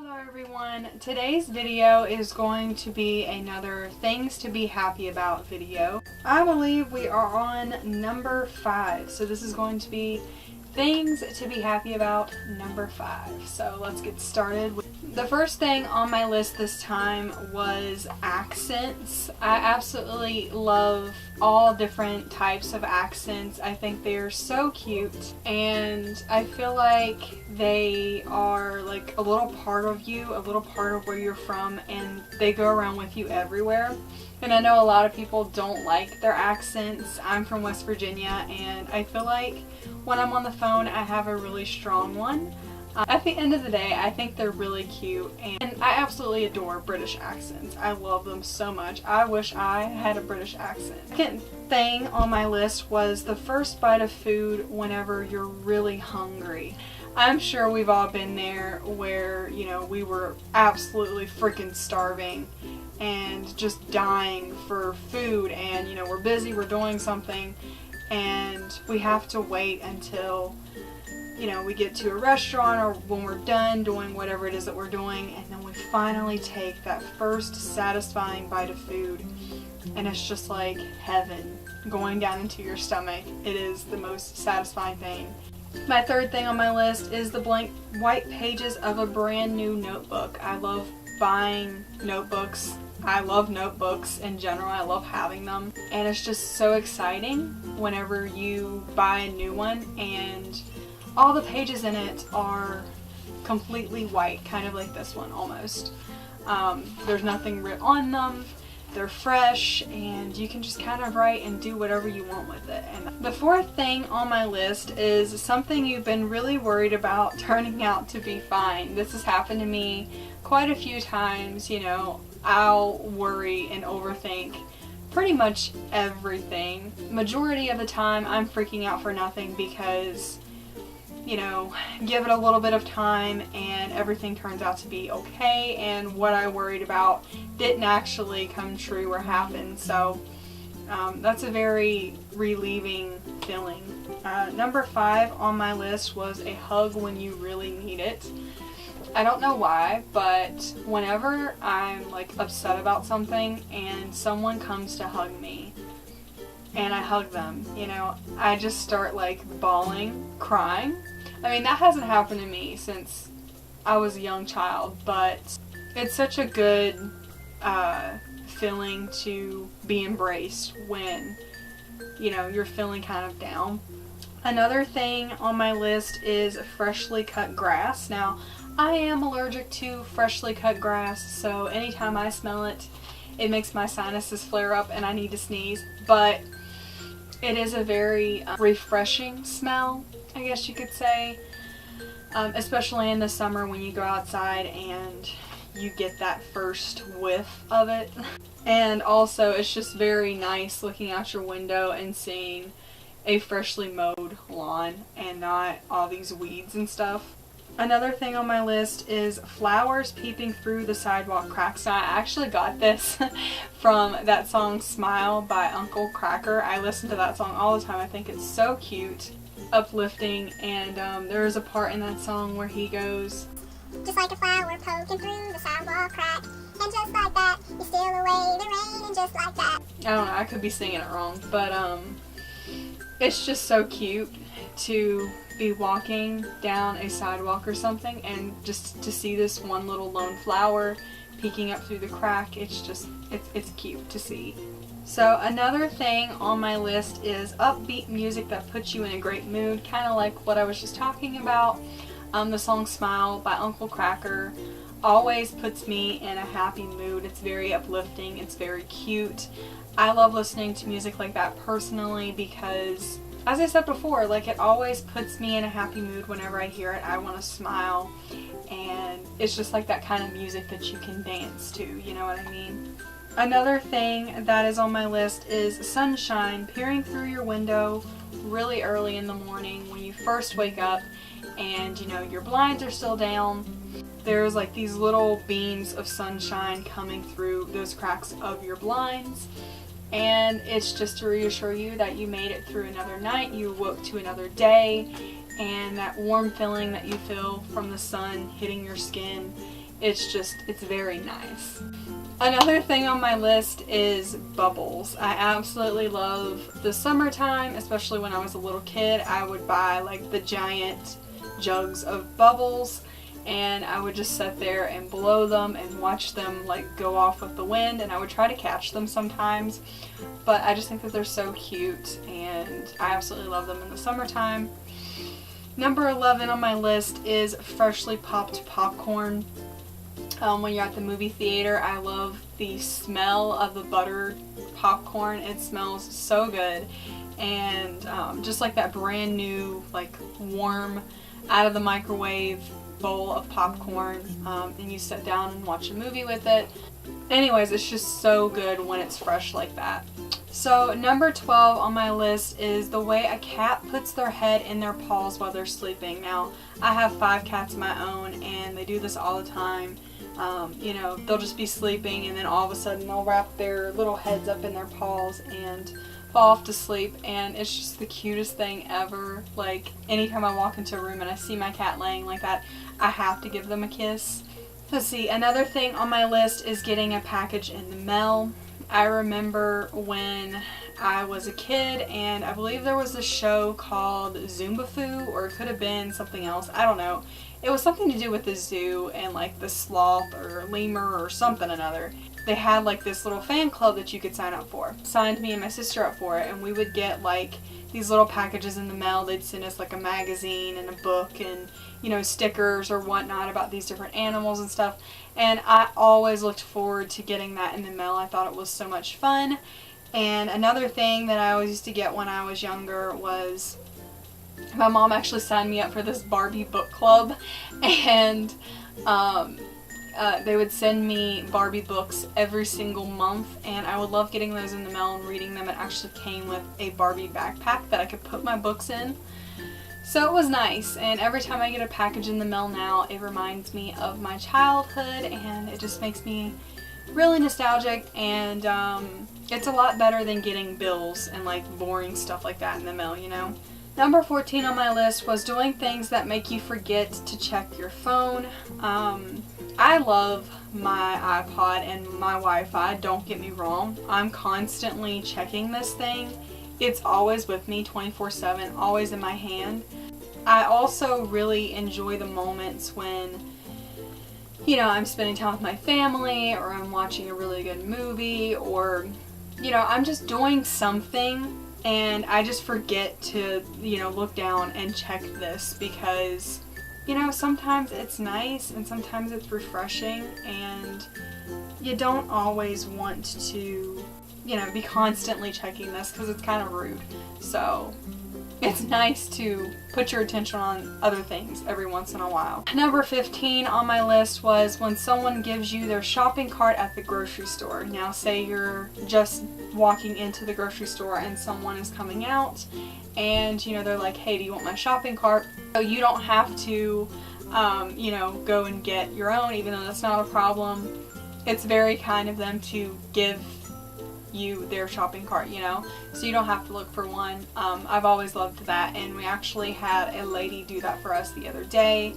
Hello everyone. Today's video is going to be another things to be happy about video. I believe we are on number 5. So this is going to be things to be happy about number 5. So let's get started. The first thing on my list this time was accents. I absolutely love all different types of accents. I think they're so cute and I feel like they are like a little part of you, a little part of where you're from, and they go around with you everywhere. And I know a lot of people don't like their accents. I'm from West Virginia and I feel like when I'm on the phone I have a really strong one. At the end of the day, I think they're really cute and I absolutely adore British accents. I love them so much. I wish I had a British accent. Second thing on my list was the first bite of food whenever you're really hungry. I'm sure we've all been there where, you know, we were absolutely freaking starving and just dying for food, and, you know, we're busy, we're doing something, and we have to wait until, you know, we get to a restaurant or when we're done doing whatever it is that we're doing, and then we finally take that first satisfying bite of food, and it's just like heaven going down into your stomach. It is the most satisfying thing. My third thing on my list is the blank white pages of a brand new notebook. I love buying notebooks. I love notebooks in general. I love having them. And it's just so exciting whenever you buy a new one and all the pages in it are completely white, kind of like this one almost. There's nothing written on them. They're fresh and you can just kind of write and do whatever you want with it. And the fourth thing on my list is something you've been really worried about turning out to be fine. This has happened to me quite a few times. You know, I'll worry and overthink pretty much everything. Majority of the time I'm freaking out for nothing because, you know, give it a little bit of time and everything turns out to be okay, and what I worried about didn't actually come true or happen. So that's a very relieving feeling. Number 5 on my list was a hug when you really need it. I don't know why, but whenever I'm like upset about something and someone comes to hug me and I hug them, you know, I just start like bawling, crying. I mean, that hasn't happened to me since I was a young child, but it's such a good feeling to be embraced when, you know, you're feeling kind of down. Another thing on my list is freshly cut grass. Now, I am allergic to freshly cut grass, so anytime I smell it, it makes my sinuses flare up and I need to sneeze, but it is a very refreshing smell, I guess you could say, especially in the summer when you go outside and you get that first whiff of it. And also it's just very nice looking out your window and seeing a freshly mowed lawn and not all these weeds and stuff. Another thing on my list is flowers peeping through the sidewalk cracks. Now, I actually got this from that song Smile by Uncle Kracker. I listen to that song all the time. I think it's so cute, uplifting, and there is a part in that song where he goes, just like a flower poking through the sidewalk crack, and just like that, you steal away the rain, and just like that. I don't know, I could be singing it wrong, but it's just so cute to be walking down a sidewalk or something and just to see this one little lone flower peeking up through the crack. It's just, it's cute to see. So another thing on my list is upbeat music that puts you in a great mood, kind of like what I was just talking about. The song Smile by Uncle Kracker always puts me in a happy mood. It's very uplifting, it's very cute. I love listening to music like that personally because, as I said before, like, it always puts me in a happy mood whenever I hear it. I want to smile, and it's just like that kind of music that you can dance to, you know what I mean? Another thing that is on my list is sunshine peering through your window really early in the morning when you first wake up and, you know, your blinds are still down. There's like these little beams of sunshine coming through those cracks of your blinds. And it's just to reassure you that you made it through another night, you woke to another day, and that warm feeling that you feel from the sun hitting your skin it's very nice. Another thing on my list is bubbles. I absolutely love the summertime, especially when I was a little kid. I would buy like the giant jugs of bubbles, and I would just sit there and blow them and watch them like go off with the wind, and I would try to catch them sometimes, but I just think that they're so cute and I absolutely love them in the summertime. Number 11 on my list is freshly popped popcorn. When you're at the movie theater, I love the smell of the buttered popcorn. It smells so good, and just like that brand new, like warm, out of the microwave bowl of popcorn, and you sit down and watch a movie with it. Anyways, it's just so good when it's fresh like that. So number 12 on my list is the way a cat puts their head in their paws while they're sleeping. Now, I have 5 cats of my own, and they do this all the time. You know, they'll just be sleeping, and then all of a sudden they'll wrap their little heads up in their paws and fall off to sleep, and it's just the cutest thing ever. Like, anytime I walk into a room and I see my cat laying like that, I have to give them a kiss. Let's see, another thing on my list is getting a package in the mail. I remember when I was a kid, and I believe there was a show called Zoombafu, or it could have been something else, I don't know. It was something to do with the zoo and like the sloth or lemur or something another. They had like this little fan club that you could sign up for. Signed me and my sister up for it, and we would get like these little packages in the mail. They'd send us like a magazine and a book and, you know, stickers or whatnot about these different animals and stuff. And I always looked forward to getting that in the mail. I thought it was so much fun. And another thing that I always used to get when I was younger was, my mom actually signed me up for this Barbie book club, and they would send me Barbie books every single month, and I would love getting those in the mail and reading them. It actually came with a Barbie backpack that I could put my books in. So it was nice, and every time I get a package in the mail now, it reminds me of my childhood, and it just makes me really nostalgic, and it's a lot better than getting bills and like boring stuff like that in the mail, you know. Number 14 on my list was doing things that make you forget to check your phone. I love my iPod and my Wi-Fi, don't get me wrong. I'm constantly checking this thing. It's always with me 24/7, always in my hand. I also really enjoy the moments when, you know, I'm spending time with my family, or I'm watching a really good movie, or, you know, I'm just doing something and I just forget to, you know, look down and check this, because, you know, sometimes it's nice and sometimes it's refreshing, and you don't always want to, you know, be constantly checking this because it's kind of rude. So it's nice to put your attention on other things every once in a while. Number 15 on my list was when someone gives you their shopping cart at the grocery store. Now, say you're just walking into the grocery store and someone is coming out, and, you know, they're like, hey, do you want my shopping cart? So you don't have to, you know, go and get your own, even though that's not a problem. It's very kind of them to give you their shopping cart, you know, so you don't have to look for one. I've always loved that, and we actually had a lady do that for us the other day.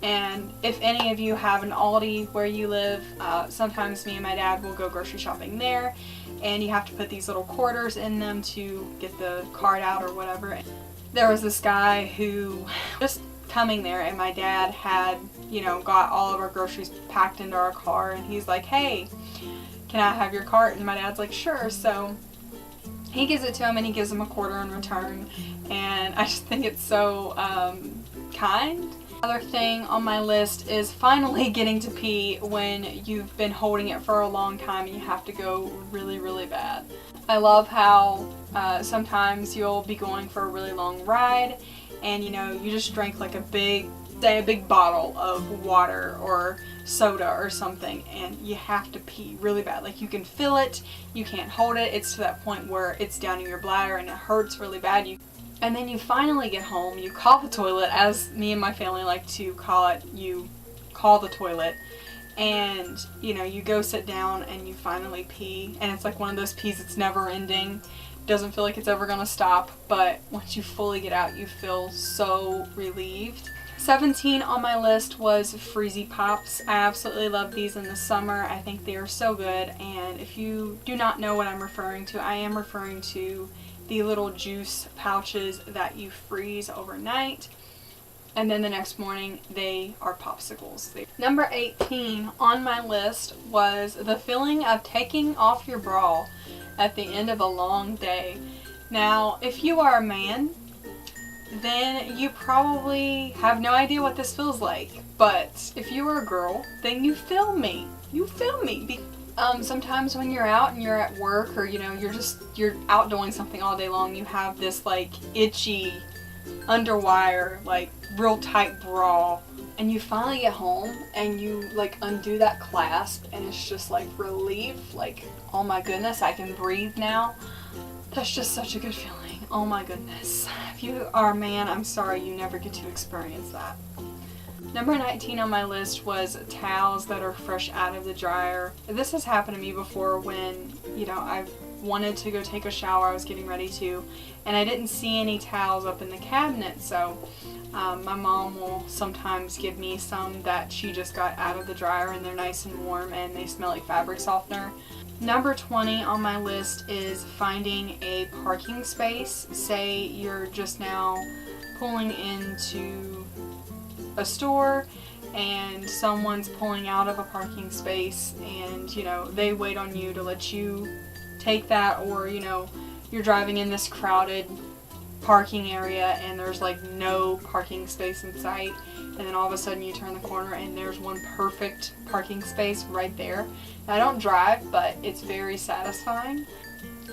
And if any of you have an Aldi where you live, sometimes me and my dad will go grocery shopping there, and you have to put these little quarters in them to get the cart out or whatever. There was this guy who just coming there, and my dad had, you know, got all of our groceries packed into our car, and he's like, hey, can I have your cart? And my dad's like, sure. So he gives it to him, and he gives him a quarter in return, and I just think it's so kind. Another thing on my list is finally getting to pee when you've been holding it for a long time and you have to go really, really bad. I love how sometimes you'll be going for a really long ride, and, you know, you just drank like a big bottle of water or soda or something, and you have to pee really bad. Like, you can feel it, you can't hold it, it's to that point where it's down in your bladder and it hurts really bad. And then you finally get home, you call the toilet, as me and my family like to call it, you call the toilet, and, you know, you go sit down and you finally pee, and it's like one of those pees that's never ending. Doesn't feel like it's ever gonna stop, but once you fully get out, you feel so relieved. 17 on my list was Freezy Pops. I absolutely love these in the summer. I think they are so good, and if you do not know what I'm referring to, I am referring to the little juice pouches that you freeze overnight, and then the next morning they are popsicles. Number 18 on my list was the feeling of taking off your bra at the end of a long day. Now, if you are a man, then you probably have no idea what this feels like. But if you are a girl, then you feel me. You feel me. Sometimes when you're out and you're at work, or you're out doing something all day long, you have this like itchy underwire, like real tight bra, and you finally get home and you like undo that clasp, and it's just like relief, like, oh my goodness, I can breathe now. That's just such a good feeling. Oh my goodness. If you are a man, I'm sorry, you never get to experience that. Number 19 on my list was towels that are fresh out of the dryer. This has happened to me before when, I wanted to go take a shower, I was getting ready to, and I didn't see any towels up in the cabinet, so my mom will sometimes give me some that she just got out of the dryer, and they're nice and warm and they smell like fabric softener. Number 20 on my list is finding a parking space. Say you're just now pulling into a store and someone's pulling out of a parking space, and they wait on you to let you take that, or you're driving in this crowded parking area and there's like no parking space in sight, and then all of a sudden you turn the corner and there's one perfect parking space right there. Now, I don't drive, but it's very satisfying.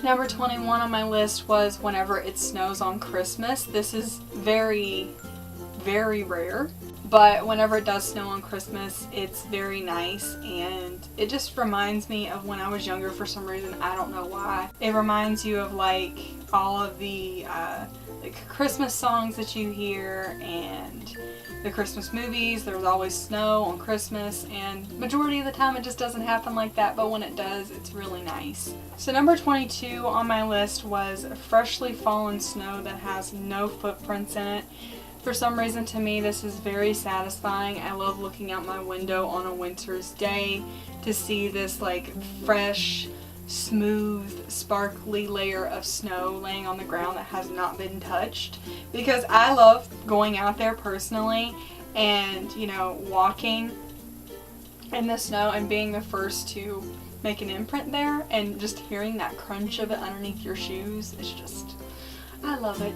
Number 21 on my list was whenever it snows on Christmas. This is very, very rare, but whenever it does snow on Christmas, it's very nice, and it just reminds me of when I was younger for some reason. I don't know why. It reminds you of like all of the like Christmas songs that you hear and the Christmas movies. There's always snow on Christmas, and majority of the time it just doesn't happen like that, but when it does, it's really nice. So number 22 on my list was freshly fallen snow that has no footprints in it. For some reason, to me, this is very satisfying. I love looking out my window on a winter's day to see this like fresh, smooth, sparkly layer of snow laying on the ground that has not been touched, because I love going out there personally and walking in the snow and being the first to make an imprint there, and just hearing that crunch of it underneath your shoes. It's just, I love it.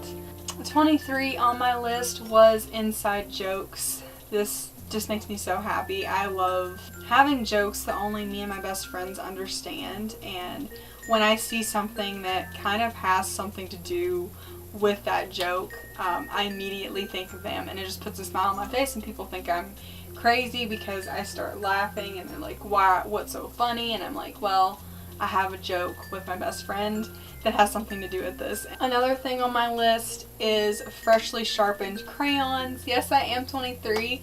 23 on my list was inside jokes. This just makes me so happy. I love having jokes that only me and my best friends understand, and when I see something that kind of has something to do with that joke, I immediately think of them, and it just puts a smile on my face, and people think I'm crazy because I start laughing, and they're like, "Why? What's so funny?" And I'm like, well, I have a joke with my best friend that has something to do with this. Another thing on my list is freshly sharpened crayons. Yes, I am 23,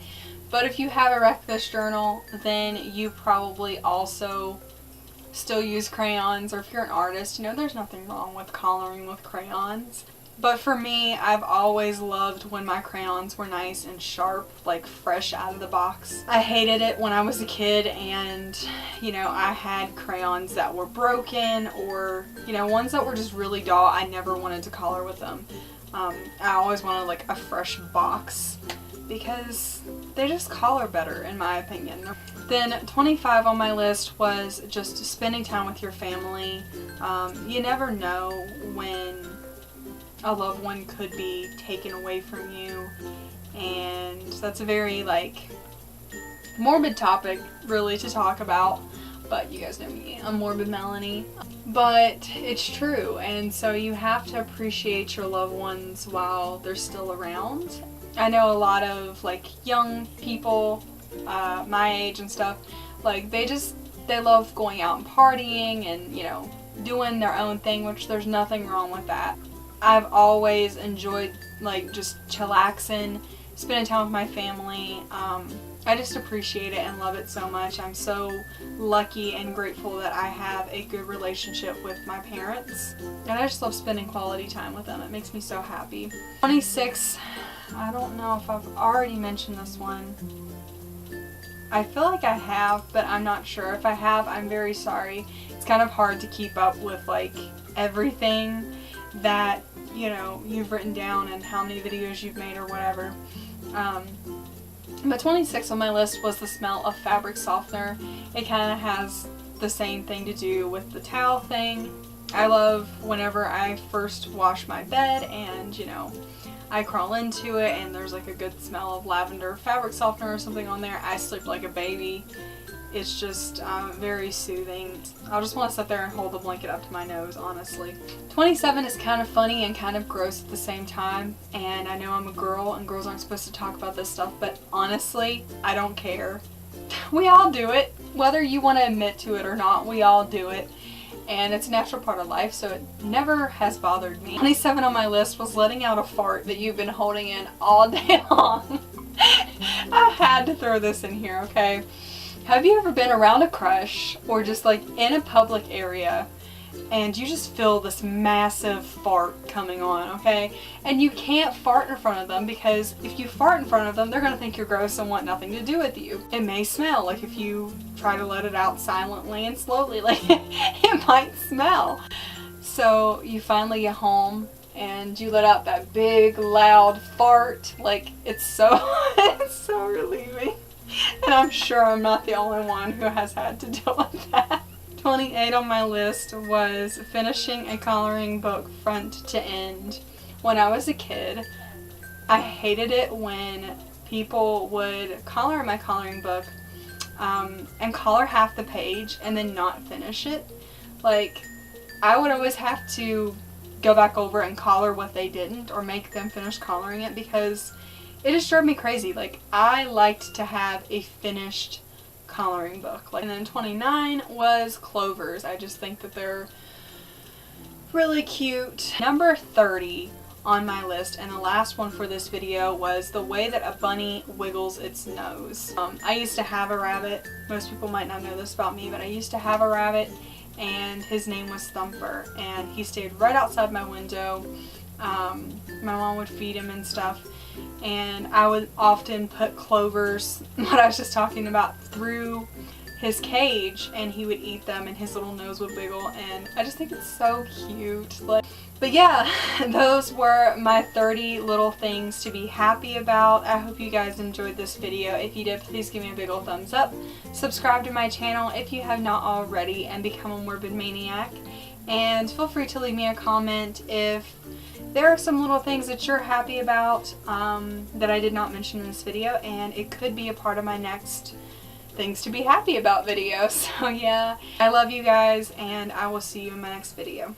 but if you have a Wreck This journal, then you probably also still use crayons, or if you're an artist, there's nothing wrong with coloring with crayons. But for me, I've always loved when my crayons were nice and sharp, like fresh out of the box. I hated it when I was a kid and, I had crayons that were broken, or, ones that were just really dull. I never wanted to color with them. I always wanted like a fresh box because they just color better, in my opinion. Then 25 on my list was just spending time with your family. You never know when a loved one could be taken away from you, and that's a very morbid topic really to talk about, but you guys know me, I'm morbid Melanie, but it's true, and so you have to appreciate your loved ones while they're still around. I know a lot of young people my age and stuff, they love going out and partying and doing their own thing, which there's nothing wrong with that. I've always enjoyed just chillaxing, spending time with my family. I just appreciate it and love it so much. I'm so lucky and grateful that I have a good relationship with my parents, and I just love spending quality time with them. It makes me so happy. 26 I don't know if I've already mentioned this one. I feel like I have, but I'm not sure. If I have, I'm very sorry. It's kind of hard to keep up with like everything that, you know, you've written down and how many videos you've made or whatever. But 26 on my list was the smell of fabric softener. It kind of has the same thing to do with the towel thing. I love whenever I first wash my bed and, you know, I crawl into it and there's like a good smell of lavender fabric softener or something on there. I sleep like a baby. It's just very soothing. I'll just want to sit there and hold the blanket up to my nose, honestly. 27 is kind of funny and kind of gross at the same time. And I know I'm a girl and girls aren't supposed to talk about this stuff, but honestly, I don't care. We all do it. Whether you want to admit to it or not, we all do it. And it's a natural part of life, so it never has bothered me. 27 on my list was letting out a fart that you've been holding in all day long. I had to throw this in here, okay? Have you ever been around a crush or just like in a public area and you just feel this massive fart coming on, okay? And you can't fart in front of them because if you fart in front of them, they're gonna think you're gross and want nothing to do with you. It may smell, like if you try to let it out silently and slowly, like it might smell. So you finally get home and you let out that big loud fart. Like it's so, it's so relieving. And I'm sure I'm not the only one who has had to deal with that. 28 on my list was finishing a coloring book front to end. When I was a kid, I hated it when people would color my coloring book and color half the page and then not finish it. Like, I would always have to go back over and color what they didn't or make them finish coloring it because it just drove me crazy. Like, I liked to have a finished coloring book. And then 29 was clovers. I just think that they're really cute. Number 30 on my list, and the last one for this video, was the way that a bunny wiggles its nose. I used to have a rabbit. Most people might not know this about me, but I used to have a rabbit and his name was Thumper, and he stayed right outside my window. My mom would feed him and stuff, and I would often put clovers, what I was just talking about, through his cage, and he would eat them and his little nose would wiggle, and I just think it's so cute. But yeah, those were my 30 little things to be happy about. I hope you guys enjoyed this video. If you did, please give me a big ol' thumbs up. Subscribe to my channel if you have not already and become a morbid maniac. And feel free to leave me a comment if there are some little things that you're happy about that I did not mention in this video, and it could be a part of my next things to be happy about video. So yeah, I love you guys, and I will see you in my next video.